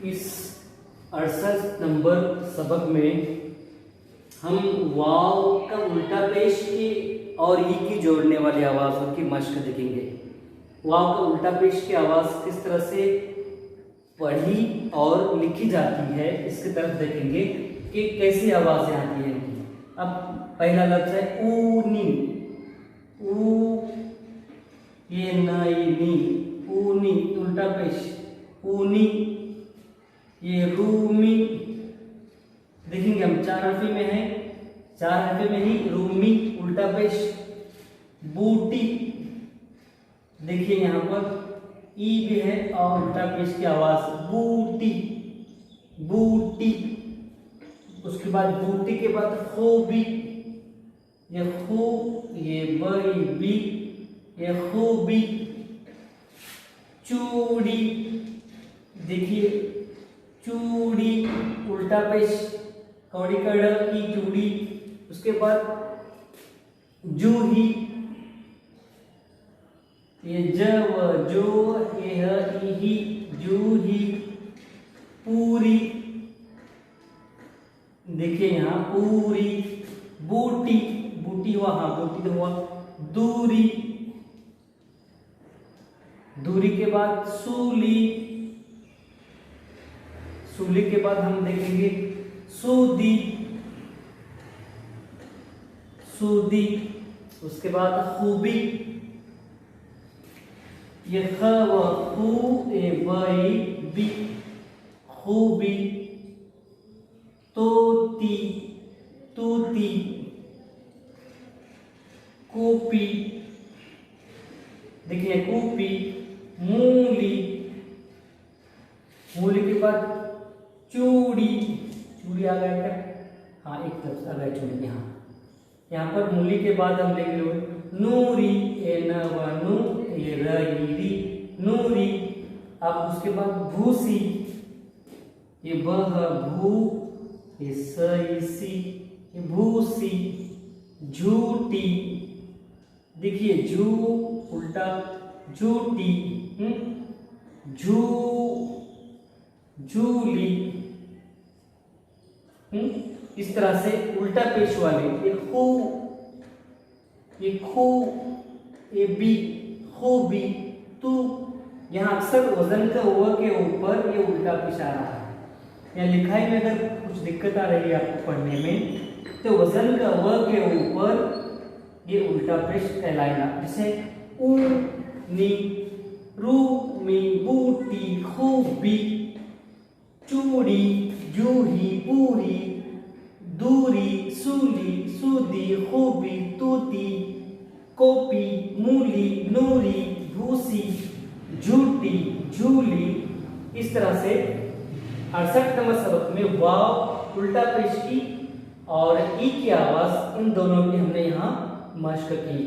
इस 68 नंबर सबक में हम वाव का उल्टा पेश की और ई की जोड़ने वाली आवाज़ों की मश्क देखेंगे। वाव का उल्टा पेश की आवाज़ किस तरह से पढ़ी और लिखी जाती है, इसकी तरफ देखेंगे कि कैसी आवाज़ें आती हैं। अब पहला लफ्ज़ है ऊनी, ऊ, ये नी, ऊनी उल्टा पेश, ऊनी। ये रूमी, देखेंगे हम 4 हर्फे में है, 4 हर्फे में ही रूमी उल्टा पेश। बूटी, देखिए यहाँ पर ई भी है और उल्टा पेश की आवाज बूटी, बूटी। उसके बाद बूटी के बाद खूबी, ये खू, ये बी, ये खूबी। चूड़ी, देखिए चूड़ी उल्टा पेश, कौड़ी कड़ की चूड़ी। उसके बाद जूही, ये जो, ये ही, जूही। पूरी, देखिए यहाँ पूरी। बूटी, बूटी हुआ, हाँ बूटी तो हुआ। दूरी, दूरी के बाद सूली, सूली के बाद हम देखेंगे सूदी, सूदी। उसके बाद खूबी, ये ख व खू, ए बी, खूबी। तोती, तूती। कूपी, देखिए कूपी। मूली, मूली के बाद चूड़ी, चूड़ी आ गया क्या? हाँ एक तरफ आ गया चूड़ी। यहाँ पर मूली के बाद हम लेंगे नूरी, ए न व नू, ये री, नूरी। अब उसके बाद भूसी, ये भू, ये सी, ये भूसी। झूठी, देखिए झू उल्टा झूठी। झूली। इस तरह से उल्टा पेश वाले ये खू, ये खू, ये बी, खूबी। तू, यहाँ अक्सर वजन का हुआ के ऊपर ये उल्टा पेश आ रहा है। या लिखाई में अगर कुछ दिक्कत आ रही है आपको पढ़ने में, तो वजन का हुआ के ऊपर ये उल्टा पेश कहलाएगा। जैसे ऊ, नी, रूमी, बूटी, खूबी। चूड़ी, जूही, पूरी, दूरी, सूली, सूदी, खूबी, तूती। कॉपी, मूली, नूरी, भूसी, झूठी, झूली। इस तरह से 68 नंबर सबक में वाव उल्टा पेश की और ई की आवाज, इन दोनों की हमने यहाँ मश्क की।